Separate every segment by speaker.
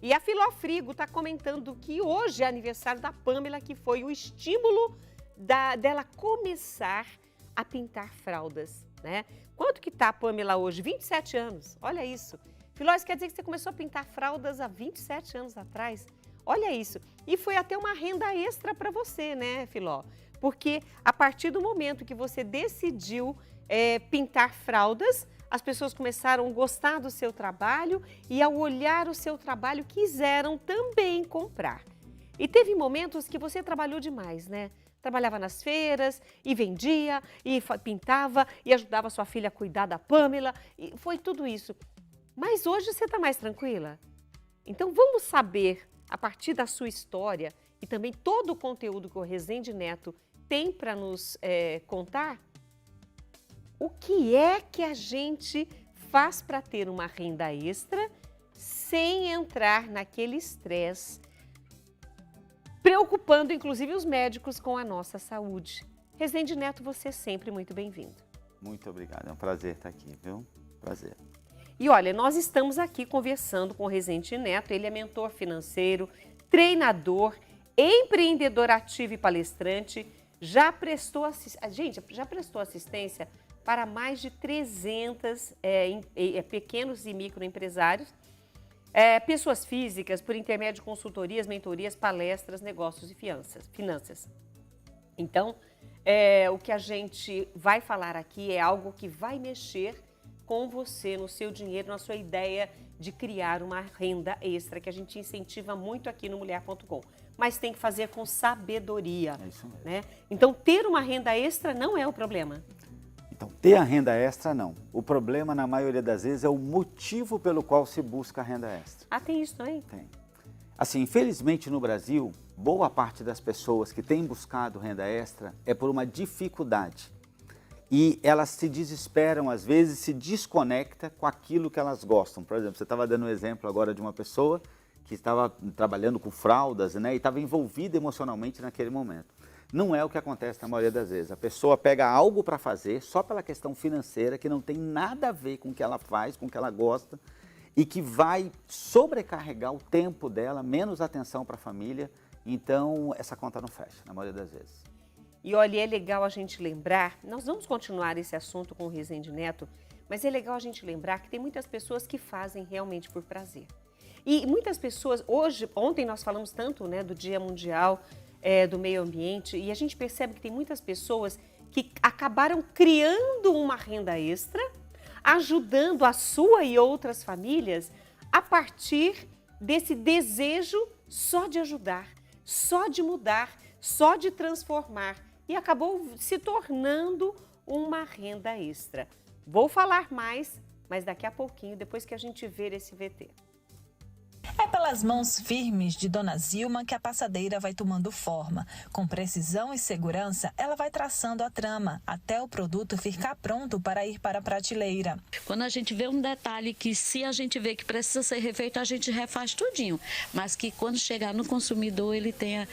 Speaker 1: E a Filó Frigo está comentando que hoje é aniversário da Pamela, que foi o estímulo dela começar a pintar fraldas, né? Quanto que tá a Pamela hoje? 27 anos, olha isso. Filó, isso quer dizer que você começou a pintar fraldas há 27 anos atrás? Olha isso. E foi até uma renda extra para você, né, Filó? Porque a partir do momento que você decidiu pintar fraldas, as pessoas começaram a gostar do seu trabalho e, ao olhar o seu trabalho, quiseram também comprar. E teve momentos que você trabalhou demais, né? Trabalhava nas feiras e vendia, e pintava, e ajudava sua filha a cuidar da Pamela, e foi tudo isso. Mas hoje você está mais tranquila? Então vamos saber, a partir da sua história e também todo o conteúdo que o Rezende Neto tem para nos contar, o que é que a gente faz para ter uma renda extra sem entrar naquele estresse, preocupando inclusive os médicos com a nossa saúde. Rezende Neto, você é sempre muito bem-vindo.
Speaker 2: Muito obrigado, é um prazer estar aqui, viu? Prazer.
Speaker 1: E olha, nós estamos aqui conversando com o Rezende Neto, ele é mentor financeiro, treinador, empreendedor ativo e palestrante, já prestou assistência para mais de 300 pequenos e microempresários, pessoas físicas, por intermédio de consultorias, mentorias, palestras, negócios e finanças. Então, o que a gente vai falar aqui é algo que vai mexer com você, no seu dinheiro, na sua ideia de criar uma renda extra, que a gente incentiva muito aqui no Mulher.com. Mas tem que fazer com sabedoria.
Speaker 2: É isso mesmo.
Speaker 1: Né? Então, ter uma renda extra não é o problema.
Speaker 2: Então, ter a renda extra, não. O problema, na maioria das vezes, é o motivo pelo qual se busca a renda extra.
Speaker 1: Ah, tem isso também?
Speaker 2: Tem. Assim, infelizmente, no Brasil, boa parte das pessoas que têm buscado renda extra é por uma dificuldade. E elas se desesperam, às vezes, se desconecta com aquilo que elas gostam. Por exemplo, você estava dando um exemplo agora de uma pessoa que estava trabalhando com fraldas, né, e estava envolvida emocionalmente naquele momento. Não é o que acontece na maioria das vezes. A pessoa pega algo para fazer só pela questão financeira, que não tem nada a ver com o que ela faz, com o que ela gosta, e que vai sobrecarregar o tempo dela, menos atenção para a família. Então, essa conta não fecha, na maioria das vezes.
Speaker 1: E olha, é legal a gente lembrar, nós vamos continuar esse assunto com o Rezende Neto, mas é legal a gente lembrar que tem muitas pessoas que fazem realmente por prazer. E muitas pessoas, ontem nós falamos tanto, né, do Dia Mundial do Meio Ambiente, e a gente percebe que tem muitas pessoas que acabaram criando uma renda extra, ajudando a sua e outras famílias a partir desse desejo só de ajudar, só de mudar, só de transformar, e acabou se tornando uma renda extra. Vou falar mais, mas daqui a pouquinho, depois que a gente ver esse VT.
Speaker 3: É pelas mãos firmes de Dona Zilma que a passadeira vai tomando forma. Com precisão e segurança, ela vai traçando a trama, até o produto ficar pronto para ir para a prateleira.
Speaker 4: Quando a gente vê um detalhe que, se a gente vê que precisa ser refeito, a gente refaz tudinho. Mas que quando chegar no consumidor, ele tenha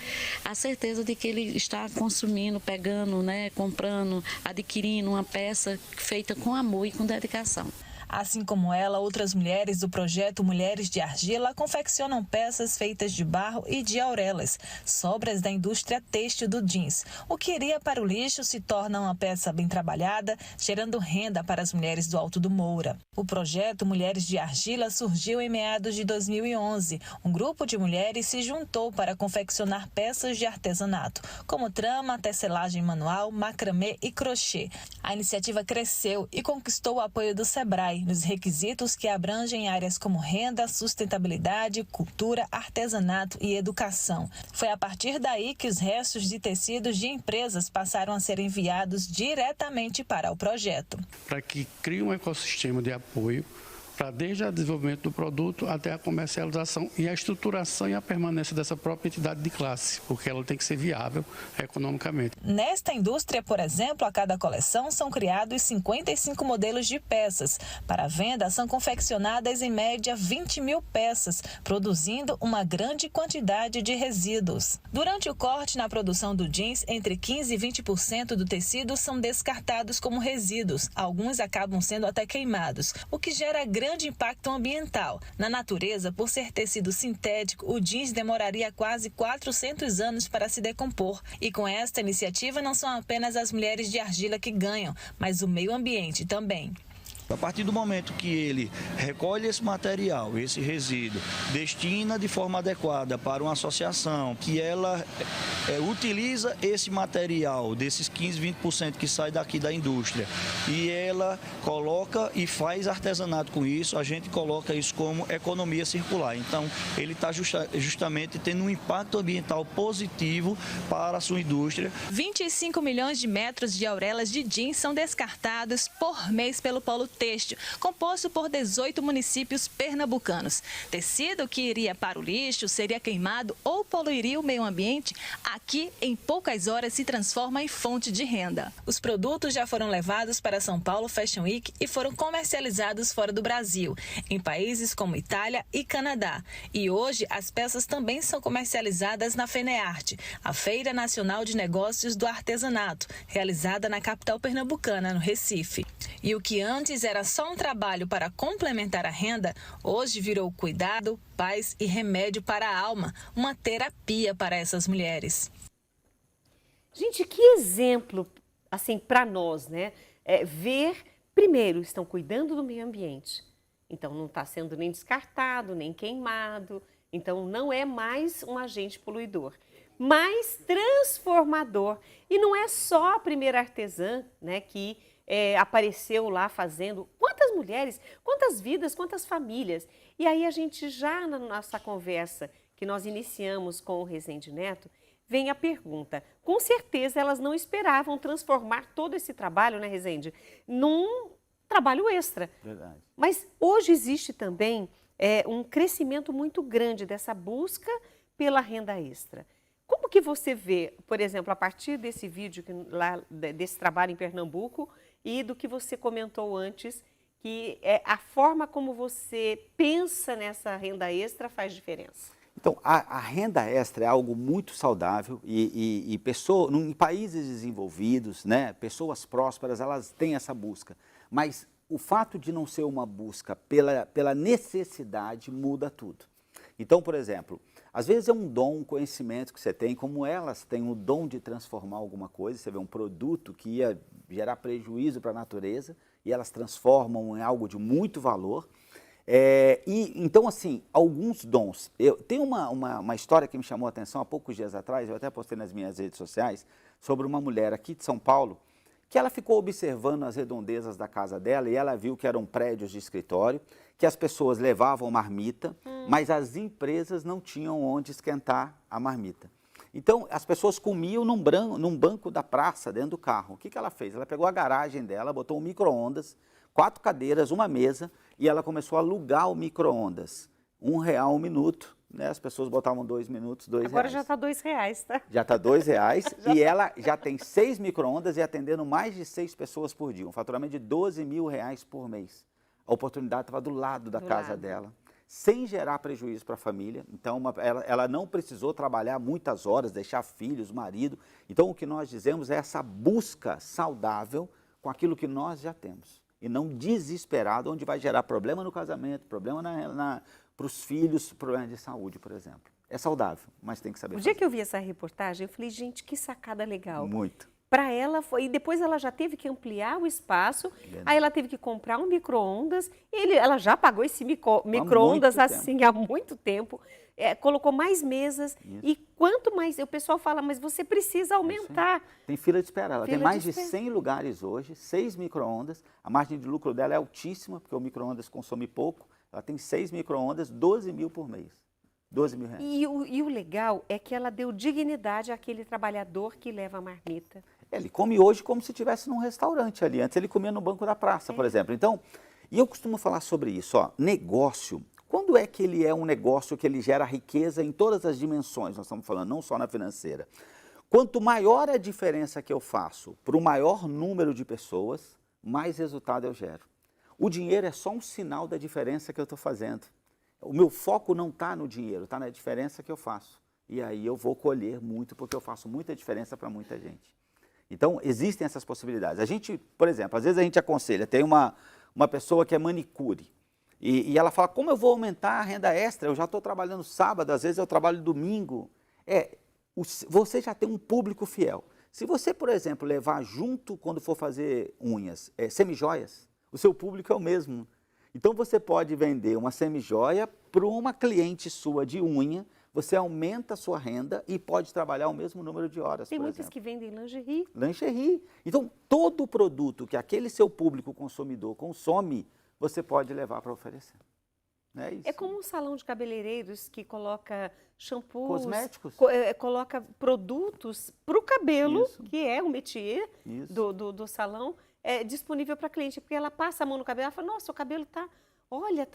Speaker 4: a certeza de que ele está consumindo, pegando, né, comprando, adquirindo uma peça feita com amor e com dedicação.
Speaker 3: Assim como ela, outras mulheres do projeto Mulheres de Argila confeccionam peças feitas de barro e de aurelas, sobras da indústria têxtil do jeans. O que iria para o lixo se torna uma peça bem trabalhada, gerando renda para as mulheres do Alto do Moura. O projeto Mulheres de Argila surgiu em meados de 2011. Um grupo de mulheres se juntou para confeccionar peças de artesanato, como trama, tecelagem manual, macramê e crochê. A iniciativa cresceu e conquistou o apoio do Sebrae nos requisitos que abrangem áreas como renda, sustentabilidade, cultura, artesanato e educação. Foi a partir daí que os restos de tecidos de empresas passaram a ser enviados diretamente para o projeto.
Speaker 5: Para que crie um ecossistema de apoio para desde o desenvolvimento do produto até a comercialização e a estruturação e a permanência dessa própria entidade de classe, porque ela tem que ser viável economicamente.
Speaker 3: Nesta indústria, por exemplo, a cada coleção são criados 55 modelos de peças. Para a venda, são confeccionadas em média 20 mil peças, produzindo uma grande quantidade de resíduos. Durante o corte na produção do jeans, entre 15% e 20% do tecido são descartados como resíduos. Alguns acabam sendo até queimados, o que gera grande grande impacto ambiental. Na natureza, por ser tecido sintético, o jeans demoraria quase 400 anos para se decompor. E com esta iniciativa, não são apenas as mulheres de argila que ganham, mas o meio ambiente também.
Speaker 6: A partir do momento que ele recolhe esse material, esse resíduo, destina de forma adequada para uma associação, que ela utiliza esse material, desses 15, 20% que sai daqui da indústria, e ela coloca e faz artesanato com isso, a gente coloca isso como economia circular. Então, ele está justamente tendo um impacto ambiental positivo para a sua indústria.
Speaker 3: 25 milhões de metros de aurelas de jeans são descartados por mês pelo polo têxtil, composto por 18 municípios pernambucanos. Tecido que iria para o lixo, seria queimado ou poluiria o meio ambiente, aqui em poucas horas se transforma em fonte de renda. Os produtos já foram levados para São Paulo Fashion Week e foram comercializados fora do Brasil, em países como Itália e Canadá. E hoje as peças também são comercializadas na FENEARTE, a Feira Nacional de Negócios do Artesanato, realizada na capital pernambucana, no Recife. E o que antes era só um trabalho para complementar a renda, hoje virou cuidado, paz e remédio para a alma, uma terapia para essas mulheres.
Speaker 1: Gente, que exemplo, assim, para nós, né? Ver, primeiro, estão cuidando do meio ambiente. Então, não está sendo nem descartado, nem queimado. Então, não é mais um agente poluidor, mas transformador. E não é só a primeira artesã, né, que apareceu lá fazendo. Quantas mulheres, quantas vidas, quantas famílias. E aí a gente já na nossa conversa que nós iniciamos com o Rezende Neto, vem a pergunta. Com certeza elas não esperavam transformar todo esse trabalho, né, Rezende, num trabalho extra.
Speaker 2: Verdade.
Speaker 1: Mas hoje existe também um crescimento muito grande dessa busca pela renda extra. Como que você vê, por exemplo, a partir desse vídeo, desse trabalho em Pernambuco e do que você comentou antes, que a forma como você pensa nessa renda extra faz diferença?
Speaker 2: Então, a renda extra é algo muito saudável e em países desenvolvidos, né, pessoas prósperas, elas têm essa busca. Mas o fato de não ser uma busca pela necessidade muda tudo. Então, por exemplo, às vezes é um dom, um conhecimento que você tem, como elas têm o dom de transformar alguma coisa, você vê um produto que ia gerar prejuízo para a natureza e elas transformam em algo de muito valor. Então, assim, alguns dons. Tem uma história que me chamou a atenção há poucos dias atrás, eu até postei nas minhas redes sociais, sobre uma mulher aqui de São Paulo, que ela ficou observando as redondezas da casa dela e ela viu que eram prédios de escritório, que as pessoas levavam marmita, mas as empresas não tinham onde esquentar a marmita. Então, as pessoas comiam num banco da praça, dentro do carro. O que ela fez? Ela pegou a garagem dela, botou um micro-ondas, 4 cadeiras, uma mesa, e ela começou a alugar o micro-ondas. R$1 um minuto, né? As pessoas botavam 2 minutos, R$2.
Speaker 1: Agora já está R$2, tá?
Speaker 2: Já está R$2 e ela já tem 6 micro-ondas e atendendo mais de 6 pessoas por dia. Um faturamento de R$12 mil por mês. A oportunidade estava do lado da casa dela, sem gerar prejuízo para a família. Então, ela não precisou trabalhar muitas horas, deixar filhos, marido. Então, o que nós dizemos é essa busca saudável com aquilo que nós já temos. E não desesperado, onde vai gerar problema no casamento, problema para os filhos, problema de saúde, por exemplo. É saudável, mas tem que saber fazer.
Speaker 1: O dia que eu vi essa reportagem, eu falei, gente, que sacada legal.
Speaker 2: Muito.
Speaker 1: Para ela foi, e depois ela já teve que ampliar o espaço, aí ela teve que comprar um micro-ondas, ela já pagou esse micro-ondas assim há muito tempo, colocou mais mesas. Isso. E quanto mais, o pessoal fala, mas você precisa aumentar.
Speaker 2: Tem fila de espera, ela tem mais de 100 lugares hoje, 6 micro-ondas, a margem de lucro dela é altíssima, porque o micro-ondas consome pouco, ela tem 6 micro-ondas, 12 mil por mês. R$12 mil.
Speaker 1: E o legal é que ela deu dignidade àquele trabalhador que leva a marmita.
Speaker 2: Ele come hoje como se estivesse num restaurante ali. Antes ele comia no banco da praça, por exemplo. Então, e eu costumo falar sobre isso, ó, negócio. Quando é que ele é um negócio que ele gera riqueza em todas as dimensões, nós estamos falando, não só na financeira. Quanto maior a diferença que eu faço para o maior número de pessoas, mais resultado eu gero. O dinheiro é só um sinal da diferença que eu estou fazendo. O meu foco não está no dinheiro, está na diferença que eu faço. E aí eu vou colher muito, porque eu faço muita diferença para muita gente. Então, existem essas possibilidades. A gente, por exemplo, às vezes a gente aconselha, tem uma pessoa que é manicure. E ela fala, como eu vou aumentar a renda extra? Eu já estou trabalhando sábado, às vezes eu trabalho domingo. Você já tem um público fiel. Se você, por exemplo, levar junto, quando for fazer unhas, semijoias, o seu público é o mesmo. Então você pode vender uma semijoia para uma cliente sua de unha, você aumenta a sua renda e pode trabalhar o mesmo número de horas,
Speaker 1: Tem
Speaker 2: por
Speaker 1: muitas
Speaker 2: exemplo.
Speaker 1: que vendem lingerie.
Speaker 2: Lingerie. Então, todo produto que aquele seu público consumidor consome, você pode levar para oferecer. É isso.
Speaker 1: É como um salão de cabeleireiros que coloca shampoos,
Speaker 2: Cosméticos.
Speaker 1: Coloca produtos para o cabelo,
Speaker 2: Isso.
Speaker 1: que é o métier
Speaker 2: Isso.
Speaker 1: do salão, disponível para a cliente, porque ela passa a mão no cabelo, ela fala, nossa, o cabelo tá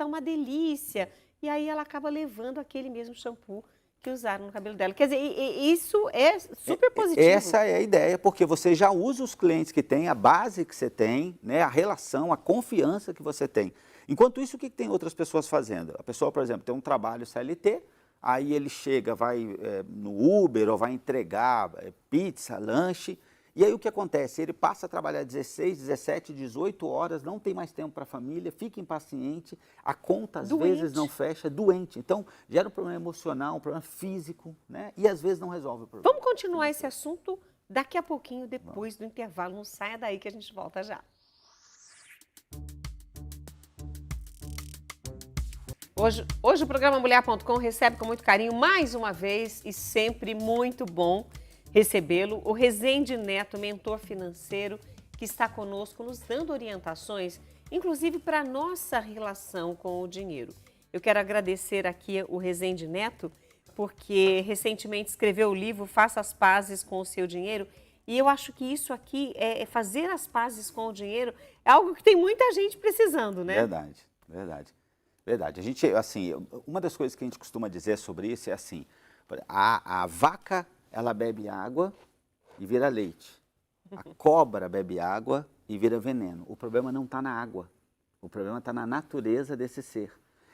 Speaker 1: uma delícia. E aí ela acaba levando aquele mesmo shampoo que usaram no cabelo dela. Quer dizer, isso é super positivo.
Speaker 2: Essa é a ideia, porque você já usa os clientes que tem, a base que você tem, né, a relação, a confiança que você tem. Enquanto isso, o que tem outras pessoas fazendo? A pessoa, por exemplo, tem um trabalho CLT, aí ele chega, vai no Uber ou vai entregar pizza, lanche, e aí o que acontece? Ele passa a trabalhar 16, 17, 18 horas, não tem mais tempo para a família, fica impaciente, a conta às vezes não fecha, doente. Então, gera um problema emocional, um problema físico, né? E às vezes não resolve o problema.
Speaker 1: Vamos continuar esse assunto daqui a pouquinho, depois do intervalo. Não saia daí que a gente volta já. Hoje o programa Mulher.com recebe com muito carinho, mais uma vez, e sempre muito bom recebê-lo, o Rezende Neto, mentor financeiro, que está conosco nos dando orientações, inclusive para a nossa relação com o dinheiro. Eu quero agradecer aqui o Rezende Neto, porque recentemente escreveu o livro Faça as Pazes com o Seu Dinheiro, e eu acho que isso aqui, fazer as pazes com o dinheiro, é algo que tem muita gente precisando, né?
Speaker 2: Verdade, verdade. Verdade. A gente, assim, uma das coisas que a gente costuma dizer sobre isso é assim, a vaca, ela bebe água e vira leite. A cobra bebe água e vira veneno. O problema não está na água, o problema está na natureza desse ser.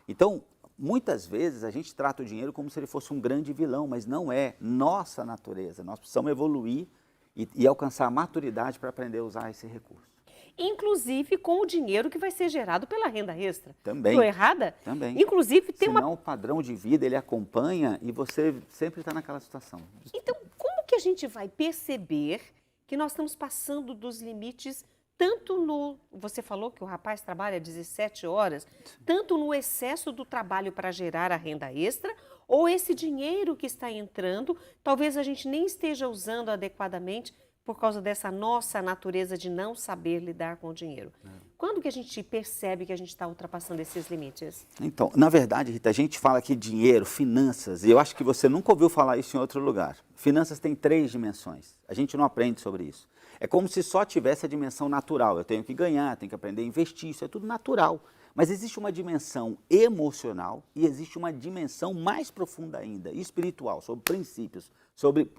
Speaker 2: Então, muitas vezes a gente trata o dinheiro como se ele fosse um grande vilão, mas não é nossa natureza. Nós precisamos evoluir e alcançar a maturidade para aprender a usar esse recurso.
Speaker 1: Inclusive com o dinheiro que vai ser gerado pela renda extra.
Speaker 2: Também.
Speaker 1: Estou errada?
Speaker 2: Também.
Speaker 1: Inclusive tem
Speaker 2: Senão o padrão de vida ele acompanha e você sempre está naquela situação.
Speaker 1: Então, como que a gente vai perceber que nós estamos passando dos limites, tanto no... Você falou que o rapaz trabalha 17 horas, tanto no excesso do trabalho para gerar a renda extra, ou esse dinheiro que está entrando, talvez a gente nem esteja usando adequadamente por causa dessa nossa natureza de não saber lidar com o dinheiro. Quando que a gente percebe que a gente está ultrapassando esses limites?
Speaker 2: Então, na verdade, Rita, a gente fala aqui dinheiro, finanças, e eu acho que você nunca ouviu falar isso em outro lugar. Finanças têm 3 dimensões. A gente não aprende sobre isso. É como se só tivesse a dimensão natural. Eu tenho que ganhar, tenho que aprender a investir, isso é tudo natural. Mas existe uma dimensão emocional e existe uma dimensão mais profunda ainda, espiritual, sobre princípios, sobre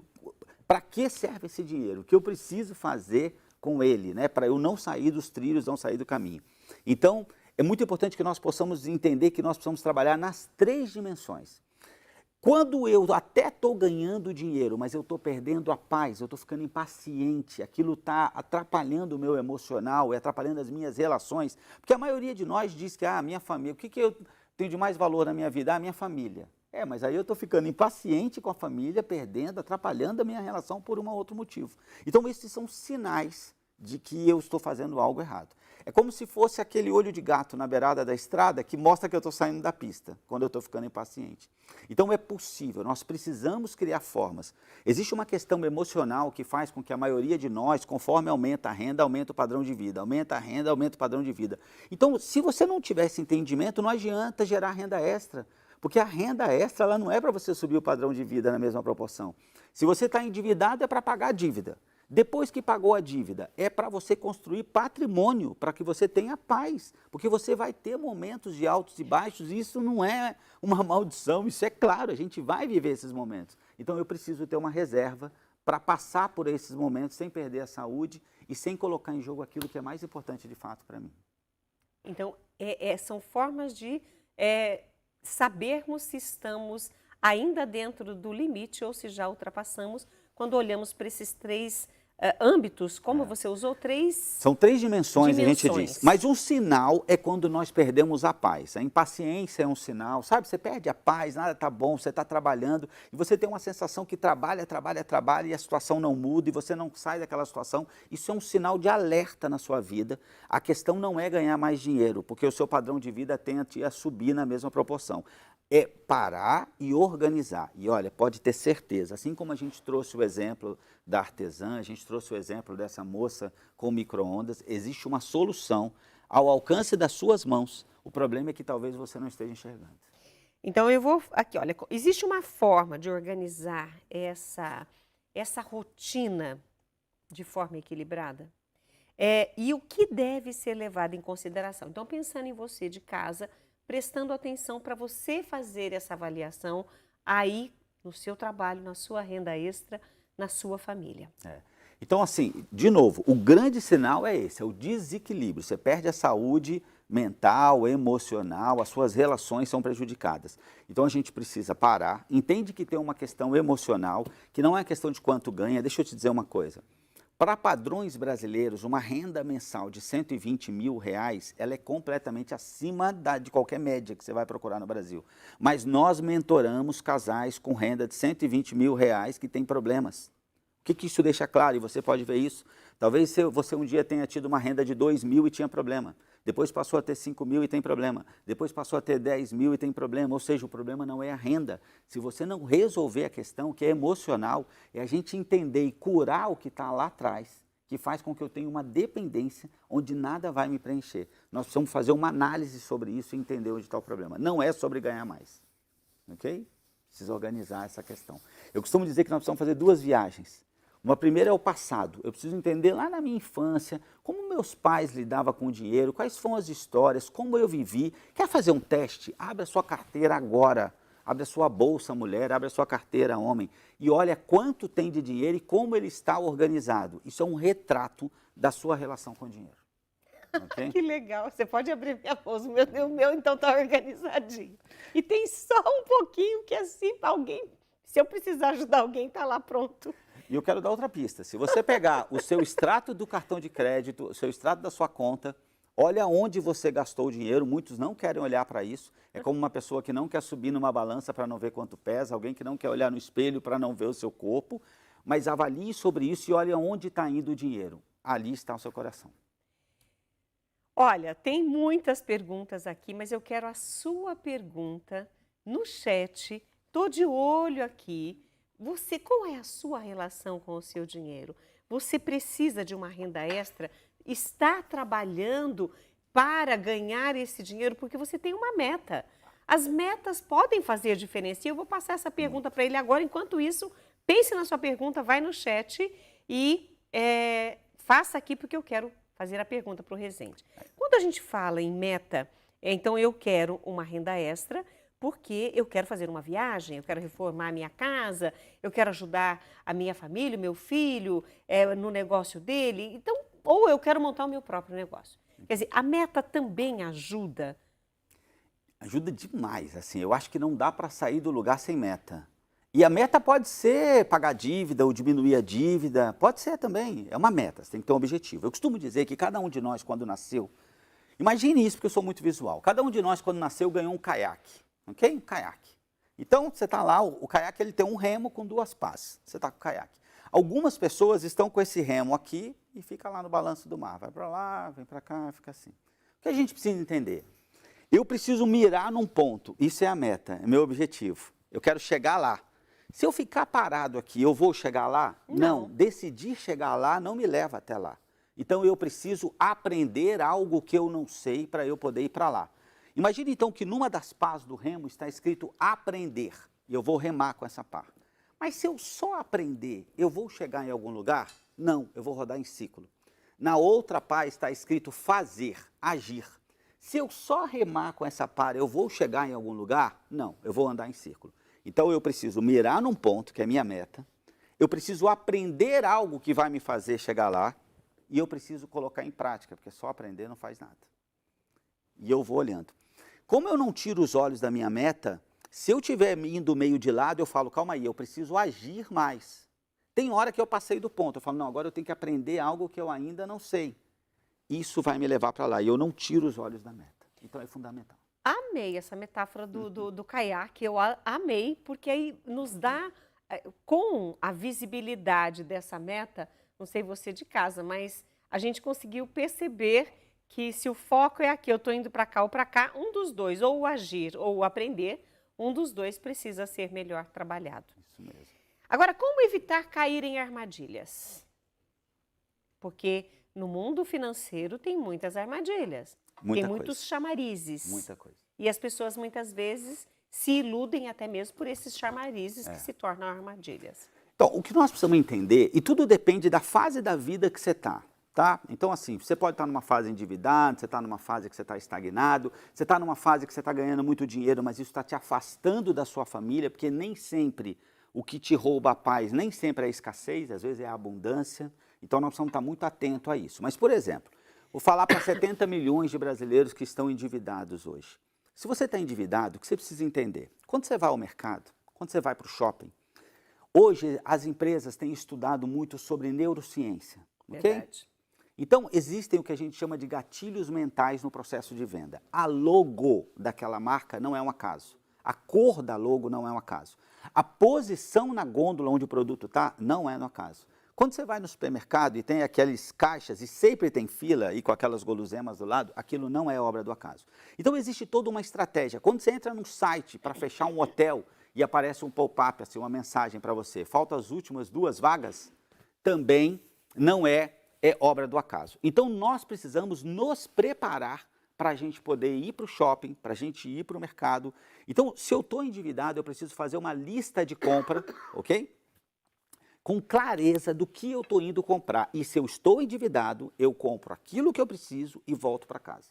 Speaker 2: para que serve esse dinheiro, o que eu preciso fazer com ele, né, para eu não sair dos trilhos, não sair do caminho. Então, é muito importante que nós possamos entender que nós precisamos trabalhar nas 3 dimensões. Quando eu até estou ganhando dinheiro, mas eu estou perdendo a paz, eu estou ficando impaciente, aquilo está atrapalhando o meu emocional, atrapalhando as minhas relações, porque a maioria de nós diz que, minha família, o que eu tenho de mais valor na minha vida? Minha família. Mas aí eu estou ficando impaciente com a família, perdendo, atrapalhando a minha relação por um outro motivo. Então, esses são sinais de que eu estou fazendo algo errado. É como se fosse aquele olho de gato na beirada da estrada que mostra que eu estou saindo da pista, quando eu estou ficando impaciente. Então, é possível, nós precisamos criar formas. Existe uma questão emocional que faz com que a maioria de nós, conforme aumenta a renda, aumenta o padrão de vida, aumenta a renda, aumenta o padrão de vida. Então, se você não tiver esse entendimento, não adianta gerar renda extra. Porque a renda extra ela não é para você subir o padrão de vida na mesma proporção. Se você está endividado, é para pagar a dívida. Depois que pagou a dívida, é para você construir patrimônio, para que você tenha paz. Porque você vai ter momentos de altos e baixos, e isso não é uma maldição, isso é claro, a gente vai viver esses momentos. Então eu preciso ter uma reserva para passar por esses momentos sem perder a saúde e sem colocar em jogo aquilo que é mais importante de fato para mim.
Speaker 1: Então, são formas de... sabermos se estamos ainda dentro do limite ou se já ultrapassamos quando olhamos para esses 3 âmbitos, como você usou, três...
Speaker 2: São 3 dimensões, a gente
Speaker 1: dimensões.
Speaker 2: diz. Mas um sinal é quando nós perdemos a paz. A impaciência é um sinal, sabe? Você perde a paz, nada está bom, você está trabalhando e você tem uma sensação que trabalha e a situação não muda e você não sai daquela situação. Isso é um sinal de alerta na sua vida. A questão não é ganhar mais dinheiro, porque o seu padrão de vida tende a subir na mesma proporção. É parar e organizar. E olha, pode ter certeza, assim como a gente trouxe o exemplo da artesã, a gente trouxe o exemplo dessa moça com micro-ondas, existe uma solução ao alcance das suas mãos. O problema é que talvez você não esteja enxergando.
Speaker 1: Então eu vou aqui, olha, existe uma forma de organizar essa rotina de forma equilibrada? E o que deve ser levado em consideração? Então, pensando em você de casa, prestando atenção para você fazer essa avaliação aí no seu trabalho, na sua renda extra, na sua família.
Speaker 2: Então, assim, de novo, o grande sinal é esse, é o desequilíbrio. Você perde a saúde mental, emocional, as suas relações são prejudicadas. Então, a gente precisa parar, entende que tem uma questão emocional, que não é questão de quanto ganha. Deixa eu te dizer uma coisa. Para padrões brasileiros, uma renda mensal de R$120 mil, ela é completamente acima de qualquer média que você vai procurar no Brasil. Mas nós mentoramos casais com renda de R$120 mil que têm problemas. O que isso deixa claro? E você pode ver isso. Talvez você um dia tenha tido uma renda de 2 mil e tinha problema. Depois passou a ter 5 mil e tem problema. Depois passou a ter 10 mil e tem problema. Ou seja, o problema não é a renda. Se você não resolver a questão, que é emocional, é a gente entender e curar o que está lá atrás, que faz com que eu tenha uma dependência onde nada vai me preencher. Nós precisamos fazer uma análise sobre isso e entender onde está o problema. Não é sobre ganhar mais. Ok? Precisa organizar essa questão. Eu costumo dizer que nós precisamos fazer 2 viagens. Uma primeira é o passado. Eu preciso entender lá na minha infância como meus pais lidavam com o dinheiro, quais foram as histórias, como eu vivi. Quer fazer um teste? Abre a sua carteira agora. Abre a sua bolsa, mulher, abre a sua carteira, homem. E olha quanto tem de dinheiro e como ele está organizado. Isso é um retrato da sua relação com o dinheiro. Okay?
Speaker 1: Que legal. Você pode abrir minha bolsa. O meu então está organizadinho. E tem só um pouquinho que assim, alguém, se eu precisar ajudar alguém, está lá pronto.
Speaker 2: E eu quero dar outra pista. Se você pegar o seu extrato do cartão de crédito, o seu extrato da sua conta, olha onde você gastou o dinheiro. Muitos não querem olhar para isso. É como uma pessoa que não quer subir numa balança para não ver quanto pesa, alguém que não quer olhar no espelho para não ver o seu corpo. Mas avalie sobre isso e olha onde está indo o dinheiro. Ali está o seu coração.
Speaker 1: Olha, tem muitas perguntas aqui, mas eu quero a sua pergunta no chat. Estou de olho aqui. Qual é a sua relação com o seu dinheiro? Você precisa de uma renda extra? Está trabalhando para ganhar esse dinheiro? Porque você tem uma meta. As metas podem fazer diferença. E eu vou passar essa pergunta para ele agora. Enquanto isso, pense na sua pergunta, vai no chat e faça aqui, porque eu quero fazer a pergunta para o Rezende. Quando a gente fala em meta, então eu quero uma renda extra, porque eu quero fazer uma viagem, eu quero reformar a minha casa, eu quero ajudar a minha família, o meu filho, no negócio dele, então, ou eu quero montar o meu próprio negócio. Quer dizer, a meta também ajuda?
Speaker 2: Ajuda demais, assim, eu acho que não dá para sair do lugar sem meta. E a meta pode ser pagar dívida ou diminuir a dívida, pode ser também, é uma meta, você tem que ter um objetivo. Eu costumo dizer que cada um de nós, quando nasceu, imagine isso, porque eu sou muito visual, cada um de nós, quando nasceu, ganhou um caiaque. Ok? Um caiaque. Então, você está lá, o caiaque ele tem um remo com 2 pás. Você está com o caiaque. Algumas pessoas estão com esse remo aqui e fica lá no balanço do mar. Vai para lá, vem para cá, fica assim. O que a gente precisa entender? Eu preciso mirar num ponto. Isso é a meta, é meu objetivo. Eu quero chegar lá. Se eu ficar parado aqui, eu vou chegar lá? Não. Decidir chegar lá não me leva até lá. Então, eu preciso aprender algo que eu não sei para eu poder ir para lá. Imagine então que numa das pás do remo está escrito aprender, e eu vou remar com essa pá. Mas se eu só aprender, eu vou chegar em algum lugar? Não, eu vou rodar em ciclo. Na outra pá está escrito fazer, agir. Se eu só remar com essa pá, eu vou chegar em algum lugar? Não, eu vou andar em círculo. Então eu preciso mirar num ponto, que é a minha meta, eu preciso aprender algo que vai me fazer chegar lá, e eu preciso colocar em prática, porque só aprender não faz nada. E eu vou olhando. Como eu não tiro os olhos da minha meta, se eu estiver indo meio de lado, eu falo, calma aí, eu preciso agir mais. Tem hora que eu passei do ponto, eu falo, não, agora eu tenho que aprender algo que eu ainda não sei. Isso vai me levar para lá e eu não tiro os olhos da meta. Então é fundamental.
Speaker 1: Amei essa metáfora do caiaque, eu amei, porque aí nos dá, com a visibilidade dessa meta, não sei você de casa, mas a gente conseguiu perceber que se o foco é aqui, eu estou indo para cá ou para cá, um dos dois, ou o agir ou o aprender, um dos dois precisa ser melhor trabalhado.
Speaker 2: Isso mesmo.
Speaker 1: Agora, como evitar cair em armadilhas? Porque no mundo financeiro tem muitas armadilhas, tem muitos chamarizes.
Speaker 2: Muita coisa.
Speaker 1: E as pessoas muitas vezes se iludem até mesmo por esses chamarizes que se tornam armadilhas.
Speaker 2: Então, o que nós precisamos entender, e tudo depende da fase da vida que você está, tá? Então, assim, você pode estar numa fase endividada, você está numa fase que você está estagnado, você está numa fase que você está ganhando muito dinheiro, mas isso está te afastando da sua família, porque nem sempre o que te rouba a paz, nem sempre é a escassez, às vezes é a abundância. Então, nós precisamos estar muito atentos a isso. Mas, por exemplo, vou falar para 70 milhões de brasileiros que estão endividados hoje. Se você está endividado, o que você precisa entender? Quando você vai ao mercado, quando você vai para o shopping, hoje as empresas têm estudado muito sobre neurociência, ok?
Speaker 1: Verdade.
Speaker 2: Então, existem o que a gente chama de gatilhos mentais no processo de venda. A logo daquela marca não é um acaso. A cor da logo não é um acaso. A posição na gôndola onde o produto está não é um acaso. Quando você vai no supermercado e tem aquelas caixas e sempre tem fila e com aquelas guloseimas do lado, aquilo não é obra do acaso. Então existe toda uma estratégia. Quando você entra num site para fechar um hotel e aparece um pop-up, assim, uma mensagem para você, faltam as últimas 2 vagas, também não é obra do acaso. Então nós precisamos nos preparar para a gente poder ir para o shopping, para a gente ir para o mercado. Então, se eu estou endividado, eu preciso fazer uma lista de compra, ok? Com clareza do que eu estou indo comprar. E se eu estou endividado, eu compro aquilo que eu preciso e volto para casa.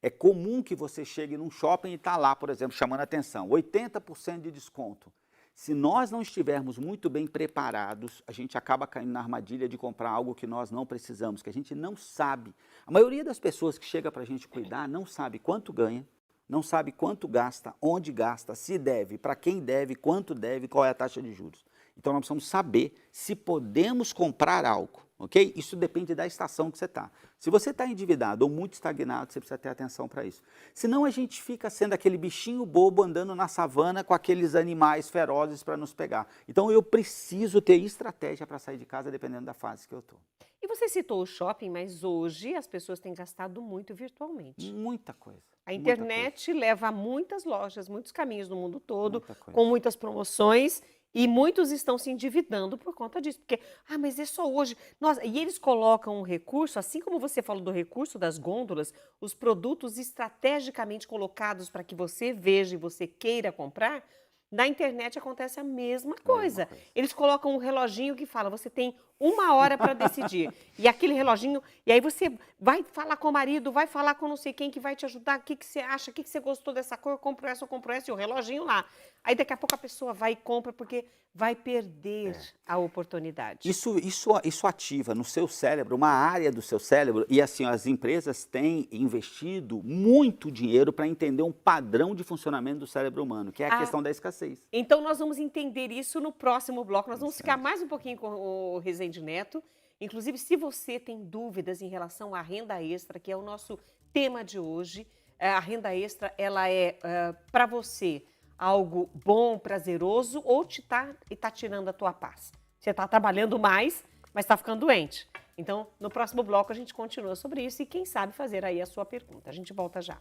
Speaker 2: É comum que você chegue num shopping e está lá, por exemplo, chamando a atenção, 80% de desconto. Se nós não estivermos muito bem preparados, a gente acaba caindo na armadilha de comprar algo que nós não precisamos, que a gente não sabe. A maioria das pessoas que chega para a gente cuidar não sabe quanto ganha, não sabe quanto gasta, onde gasta, se deve, para quem deve, quanto deve, qual é a taxa de juros. Então, nós precisamos saber se podemos comprar algo, ok? Isso depende da estação que você está. Se você está endividado ou muito estagnado, você precisa ter atenção para isso. Senão, a gente fica sendo aquele bichinho bobo andando na savana com aqueles animais ferozes para nos pegar. Então, eu preciso ter estratégia para sair de casa, dependendo da fase que eu estou.
Speaker 1: E você citou o shopping, mas hoje as pessoas têm gastado muito virtualmente.
Speaker 2: Muita coisa.
Speaker 1: A internet leva a muitas lojas, muitos caminhos no mundo todo,
Speaker 2: Muita coisa.
Speaker 1: com muitas promoções, e muitos estão se endividando por conta disso. Porque, mas é só hoje. Nossa, e eles colocam um recurso, assim como você falou do recurso das gôndolas, os produtos estrategicamente colocados para que você veja e você queira comprar, na internet acontece a mesma coisa. Eles colocam um reloginho que fala, você tem 1 hora para decidir. E aquele reloginho, e aí você vai falar com o marido, vai falar com não sei quem que vai te ajudar, o que você acha, o que você gostou dessa cor, eu compro essa, e o reloginho lá. Aí daqui a pouco a pessoa vai e compra porque vai perder a oportunidade.
Speaker 2: Isso ativa no seu cérebro, uma área do seu cérebro, e assim, as empresas têm investido muito dinheiro para entender um padrão de funcionamento do cérebro humano, que é a questão da escassez.
Speaker 1: Então nós vamos entender isso no próximo bloco, nós vamos ficar mais um pouquinho com o Rezende Neto. Inclusive, se você tem dúvidas em relação à renda extra, que é o nosso tema de hoje, a renda extra, ela é para você algo bom, prazeroso, ou tá tirando a tua paz? Você está trabalhando mais, mas está ficando doente. Então, no próximo bloco a gente continua sobre isso e quem sabe fazer aí a sua pergunta. A gente volta já.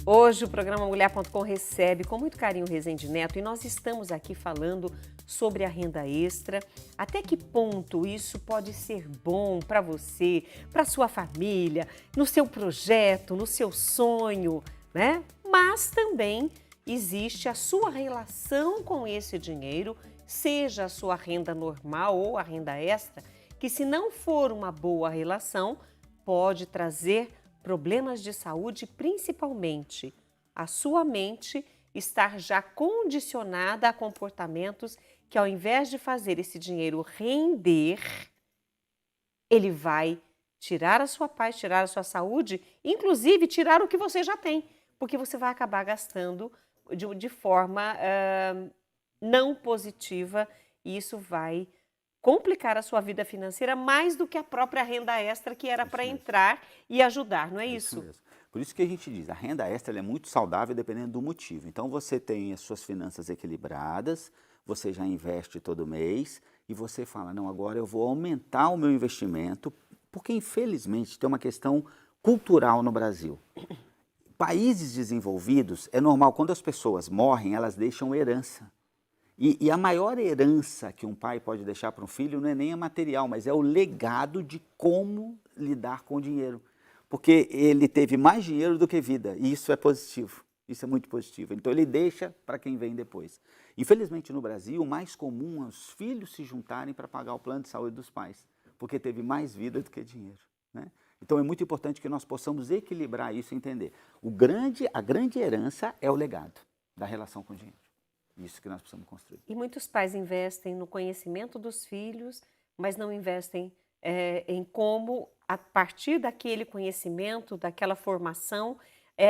Speaker 1: Hoje o programa Mulher.com recebe com muito carinho o Rezende Neto e nós estamos aqui falando sobre a renda extra, até que ponto isso pode ser bom para você, para sua família, no seu projeto, no seu sonho, né? Mas também existe a sua relação com esse dinheiro, seja a sua renda normal ou a renda extra, que se não for uma boa relação, pode trazer problemas de saúde, principalmente a sua mente estar já condicionada a comportamentos que, ao invés de fazer esse dinheiro render, ele vai tirar a sua paz, tirar a sua saúde, inclusive tirar o que você já tem. porque você vai acabar gastando de forma não positiva e isso vai complicar a sua vida financeira mais do que a própria renda extra que era para entrar e ajudar, não é isso?
Speaker 2: Isso mesmo. Por isso que a gente diz, a renda extra ela é muito saudável dependendo do motivo. Então você tem as suas finanças equilibradas, você já investe todo mês e você fala, não, agora eu vou aumentar o meu investimento, porque infelizmente tem uma questão cultural no Brasil. Países desenvolvidos, é normal, quando as pessoas morrem, elas deixam herança. E a maior herança que um pai pode deixar para um filho não é nem a material, mas é o legado de como lidar com o dinheiro. Porque ele teve mais dinheiro do que vida, e isso é positivo, isso é muito positivo. Então ele deixa para quem vem depois. Infelizmente no Brasil, o mais comum é os filhos se juntarem para pagar o plano de saúde dos pais, porque teve mais vida do que dinheiro, né? Então é muito importante que nós possamos equilibrar isso e entender. A grande herança é o legado da relação com o dinheiro. Isso que nós precisamos construir.
Speaker 1: E muitos pais investem no conhecimento dos filhos, mas não investem em como, a partir daquele conhecimento, daquela formação,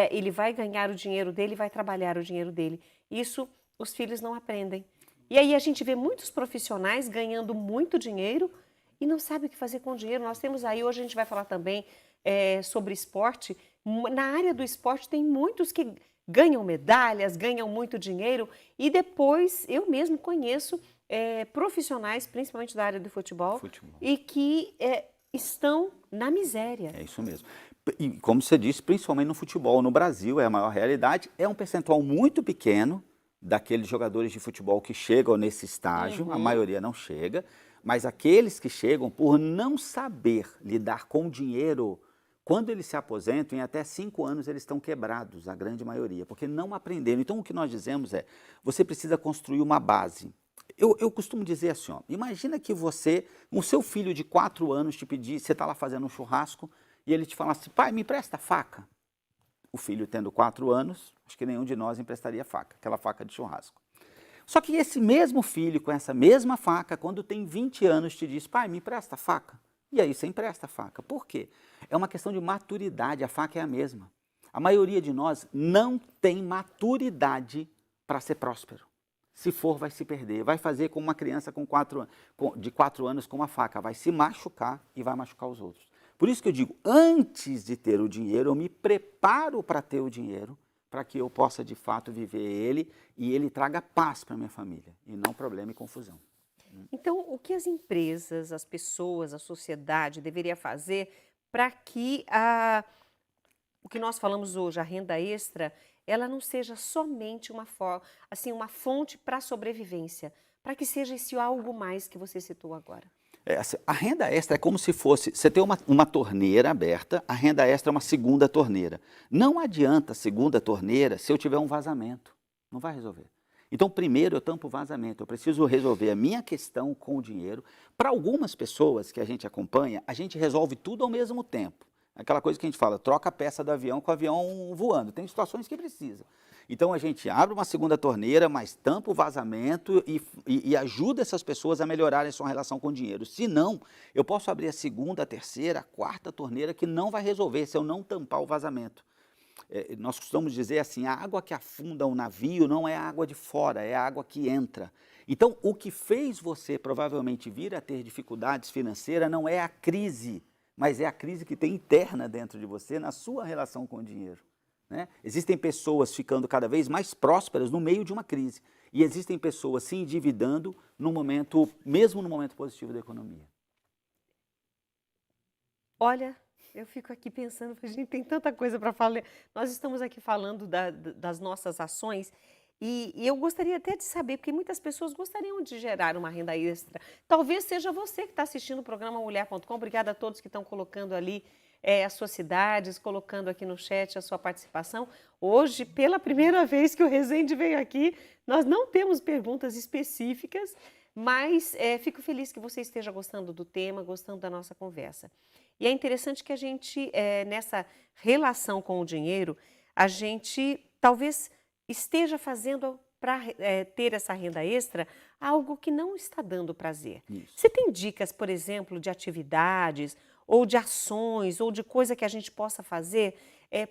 Speaker 1: ele vai ganhar o dinheiro dele, vai trabalhar o dinheiro dele. Isso os filhos não aprendem. E aí a gente vê muitos profissionais ganhando muito dinheiro e não sabe o que fazer com o dinheiro. Nós temos aí, hoje a gente vai falar também sobre esporte. Na área do esporte tem muitos que ganham medalhas, ganham muito dinheiro e depois eu mesmo conheço profissionais, principalmente da área do futebol. E que estão na miséria.
Speaker 2: É isso mesmo. E como você disse, principalmente no futebol, no Brasil é a maior realidade, é um percentual muito pequeno daqueles jogadores de futebol que chegam nesse estágio, a maioria não chega, mas aqueles que chegam por não saber lidar com dinheiro, quando eles se aposentam, em até 5 anos eles estão quebrados, a grande maioria, porque não aprenderam. Então o que nós dizemos é, você precisa construir uma base. Eu costumo dizer assim, ó, imagina que você, o seu filho de 4 anos te pedir, você está lá fazendo um churrasco, e ele te falasse, pai, me empresta a faca. O filho tendo 4 anos, acho que nenhum de nós emprestaria faca, aquela faca de churrasco. Só que esse mesmo filho, com essa mesma faca, quando tem 20 anos, te diz, pai, me empresta a faca. E aí você empresta a faca. Por quê? É uma questão de maturidade, a faca é a mesma. A maioria de nós não tem maturidade para ser próspero. Se for, vai se perder. Vai fazer como uma criança de 4 anos com uma faca. Vai se machucar e vai machucar os outros. Por isso que eu digo, antes de ter o dinheiro, eu me preparo para ter o dinheiro, para que eu possa, de fato, viver ele e ele traga paz para a minha família, e não problema e confusão.
Speaker 1: Então, o que as empresas, as pessoas, a sociedade deveria fazer para que o que nós falamos hoje, a renda extra, ela não seja somente uma fonte para sobrevivência, para que seja esse algo mais que você citou agora?
Speaker 2: A renda extra é como se fosse, você tem uma torneira aberta, a renda extra é uma segunda torneira. Não adianta a segunda torneira se eu tiver um vazamento, não vai resolver. Então, primeiro eu tampo o vazamento, eu preciso resolver a minha questão com o dinheiro. Para algumas pessoas que a gente acompanha, a gente resolve tudo ao mesmo tempo. Aquela coisa que a gente fala, troca a peça do avião com o avião voando. Tem situações que precisa. Então, a gente abre uma segunda torneira, mas tampa o vazamento e ajuda essas pessoas a melhorarem a sua relação com o dinheiro. Se não, eu posso abrir a segunda, a terceira, a quarta torneira que não vai resolver se eu não tampar o vazamento. Nós costumamos dizer assim, a água que afunda um navio não é a água de fora, é a água que entra. Então, o que fez você provavelmente vir a ter dificuldades financeiras não é a crise, mas é a crise que tem interna dentro de você, na sua relação com o dinheiro, né? Existem pessoas ficando cada vez mais prósperas no meio de uma crise. E existem pessoas se endividando mesmo no momento positivo da economia.
Speaker 1: Olha, eu fico aqui pensando, a gente tem tanta coisa para falar. Nós estamos aqui falando das nossas ações e eu gostaria até de saber, porque muitas pessoas gostariam de gerar uma renda extra. Talvez seja você que está assistindo o programa Mulher.com. Obrigada a todos que estão colocando ali as suas cidades, colocando aqui no chat a sua participação. Hoje, pela primeira vez que o Rezende veio aqui, nós não temos perguntas específicas, mas fico feliz que você esteja gostando do tema, gostando da nossa conversa. E é interessante que a gente, nessa relação com o dinheiro, a gente talvez esteja fazendo para ter essa renda extra algo que não está dando prazer.
Speaker 2: Isso.
Speaker 1: Você tem dicas, por exemplo, de atividades ou de ações, ou de coisa que a gente possa fazer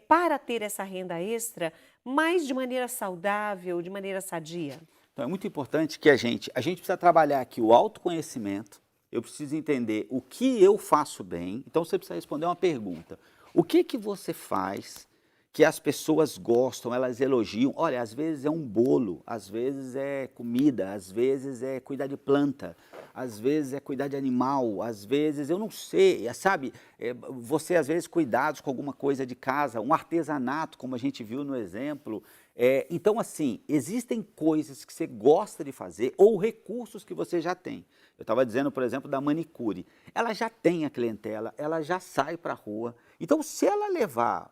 Speaker 1: para ter essa renda extra, mas de maneira saudável, de maneira sadia?
Speaker 2: Então é muito importante que a gente precisa trabalhar aqui o autoconhecimento, eu preciso entender o que eu faço bem, então você precisa responder uma pergunta. O que você faz que as pessoas gostam, elas elogiam? Olha, às vezes é um bolo, às vezes é comida, às vezes é cuidar de planta, às vezes é cuidar de animal, às vezes, eu não sei, sabe? Você às vezes cuidados com alguma coisa de casa, um artesanato, como a gente viu no exemplo. Então, assim, existem coisas que você gosta de fazer ou recursos que você já tem. Eu estava dizendo, por exemplo, da manicure. Ela já tem a clientela, ela já sai para a rua. Então, se ela levar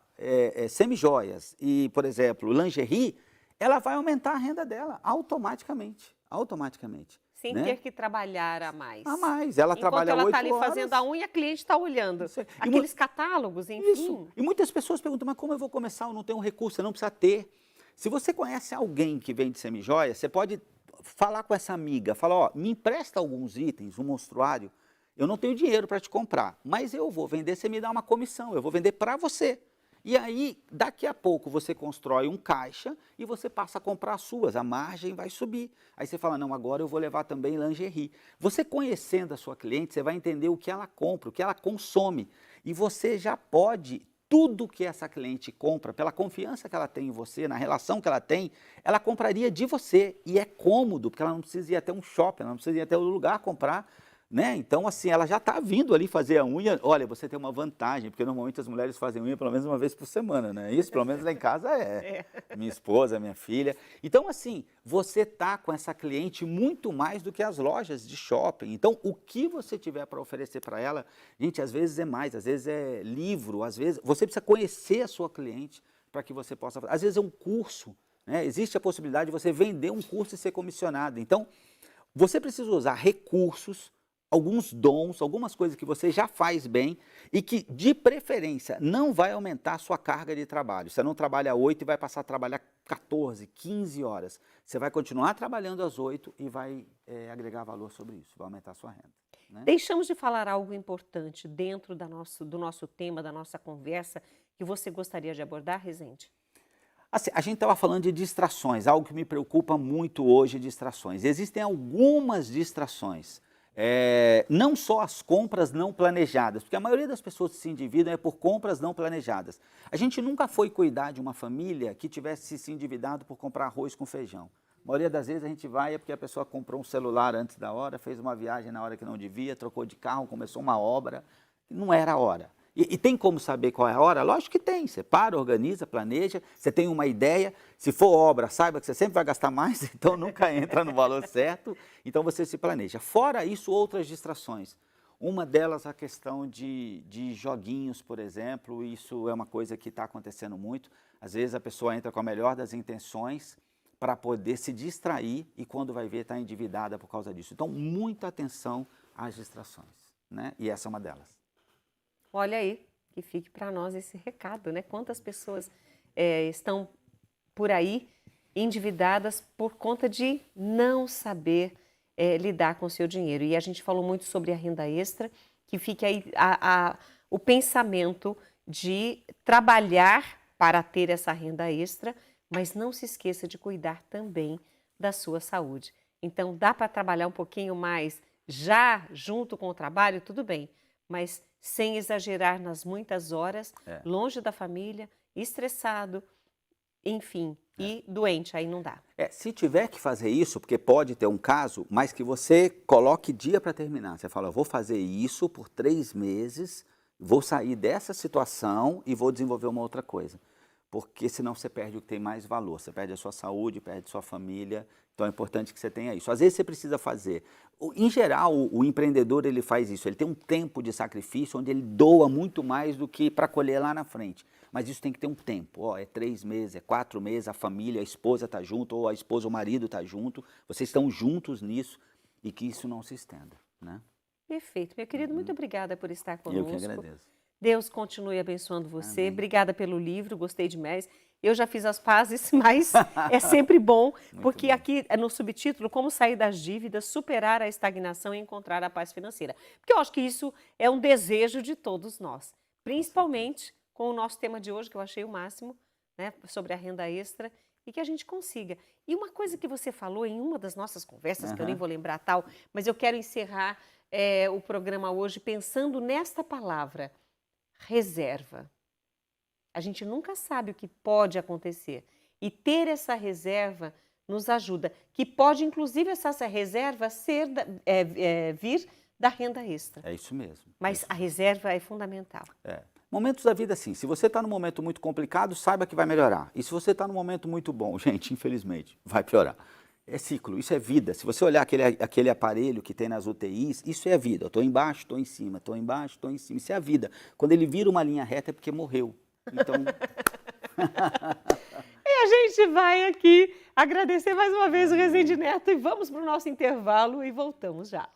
Speaker 2: semijoias e, por exemplo, lingerie, ela vai aumentar a renda dela automaticamente. Automaticamente.
Speaker 1: Sem
Speaker 2: né?
Speaker 1: ter que trabalhar a mais.
Speaker 2: A mais. Ela trabalha 8 horas.
Speaker 1: Enquanto ela está ali fazendo a unha, a cliente está olhando. Aqueles catálogos, enfim.
Speaker 2: Isso. E muitas pessoas perguntam, mas como eu vou começar? Eu não tenho um recurso, você não precisa ter. Se você conhece alguém que vende semijoia, você pode falar com essa amiga, falar, ó, me empresta alguns itens, um monstruário, eu não tenho dinheiro para te comprar, mas eu vou vender, você me dá uma comissão, eu vou vender para você. E aí, daqui a pouco, você constrói um caixa e você passa a comprar as suas, a margem vai subir. Aí você fala, não, agora eu vou levar também lingerie. Você conhecendo a sua cliente, você vai entender o que ela compra, o que ela consome. E você já pode, tudo que essa cliente compra, pela confiança que ela tem em você, na relação que ela tem, ela compraria de você. E é cômodo, porque ela não precisa ir até um shopping, ela não precisa ir até um lugar comprar. Né? Então, assim, ela já está vindo ali fazer a unha. Olha, você tem uma vantagem, porque normalmente as mulheres fazem unha pelo menos uma vez por semana, né? Isso, pelo menos lá em casa minha esposa, minha filha. Então, assim, você está com essa cliente muito mais do que as lojas de shopping. Então, o que você tiver para oferecer para ela, gente, às vezes é mais, às vezes é livro, às vezes você precisa conhecer a sua cliente para que você possa fazer. Às vezes é um curso, né? Existe a possibilidade de você vender um curso e ser comissionado. Então, você precisa usar recursos, alguns dons, algumas coisas que você já faz bem e que, de preferência, não vai aumentar a sua carga de trabalho. Você não trabalha 8 e vai passar a trabalhar 14, 15 horas. Você vai continuar trabalhando às 8 e vai agregar valor sobre isso, vai aumentar a sua renda. Né?
Speaker 1: Deixamos de falar algo importante dentro do nosso tema, da nossa conversa, que você gostaria de abordar, Rezende?
Speaker 2: Assim, a gente estava falando de distrações, algo que me preocupa muito hoje, distrações. Existem algumas distrações. Não só as compras não planejadas, porque a maioria das pessoas que se endividam é por compras não planejadas. A gente nunca foi cuidar de uma família que tivesse se endividado por comprar arroz com feijão. A maioria das vezes a gente vai porque a pessoa comprou um celular antes da hora, fez uma viagem na hora que não devia, trocou de carro, começou uma obra, não era a hora. E tem como saber qual é a hora? Lógico que tem. Você para, organiza, planeja, você tem uma ideia. Se for obra, saiba que você sempre vai gastar mais, então nunca entra no valor certo. Então você se planeja. Fora isso, outras distrações. Uma delas a questão de joguinhos, por exemplo. Isso é uma coisa que está acontecendo muito. Às vezes a pessoa entra com a melhor das intenções para poder se distrair e quando vai ver está endividada por causa disso. Então, muita atenção às distrações, né? E essa é uma delas.
Speaker 1: Olha aí, que fique para nós esse recado, né? Quantas pessoas estão por aí endividadas por conta de não saber lidar com o seu dinheiro. E a gente falou muito sobre a renda extra, que fique aí o pensamento de trabalhar para ter essa renda extra, mas não se esqueça de cuidar também da sua saúde. Então, dá para trabalhar um pouquinho mais já junto com o trabalho, tudo bem, mas sem exagerar nas muitas horas, longe da família, estressado, enfim, e doente, aí não dá.
Speaker 2: Se tiver que fazer isso, porque pode ter um caso, mas que você coloque dia para terminar. Você fala, eu vou fazer isso por 3 meses, vou sair dessa situação e vou desenvolver uma outra coisa. Porque senão você perde o que tem mais valor, você perde a sua saúde, perde a sua família, então é importante que você tenha isso. Às vezes você precisa fazer. Em geral, o empreendedor ele faz isso, ele tem um tempo de sacrifício onde ele doa muito mais do que para colher lá na frente. Mas isso tem que ter um tempo, é 3 meses, é 4 meses, a família, a esposa está junto, ou a esposa ou o marido está junto, vocês estão juntos nisso e que isso não se estenda. Né?
Speaker 1: Perfeito. Meu querido, muito obrigada por estar conosco.
Speaker 2: Eu que agradeço.
Speaker 1: Deus continue abençoando você.
Speaker 2: Amém.
Speaker 1: Obrigada pelo livro, gostei demais. Eu já fiz as pazes, mas é sempre bom, porque
Speaker 2: bom.
Speaker 1: aqui no subtítulo, como sair das dívidas, superar a estagnação e encontrar a paz financeira. Porque eu acho que isso é um desejo de todos nós, principalmente com o nosso tema de hoje, que eu achei o máximo, né, sobre a renda extra, e que a gente consiga. E uma coisa que você falou em uma das nossas conversas, que eu nem vou lembrar tal, mas eu quero encerrar o programa hoje pensando nesta palavra, reserva. A gente nunca sabe o que pode acontecer. E ter essa reserva nos ajuda. Que pode, inclusive, essa reserva vir da renda extra.
Speaker 2: É isso mesmo.
Speaker 1: Mas a reserva é fundamental.
Speaker 2: Momentos da vida, assim, se você está num momento muito complicado, saiba que vai melhorar. E se você está num momento muito bom, gente, infelizmente, vai piorar. É ciclo, isso é vida. Se você olhar aquele aparelho que tem nas UTIs, isso é a vida. Eu estou embaixo, estou em cima, estou embaixo, estou em cima. Isso é a vida. Quando ele vira uma linha reta é porque morreu. Então...
Speaker 1: E a gente vai aqui agradecer mais uma vez o Rezende Neto e vamos para o nosso intervalo e voltamos já.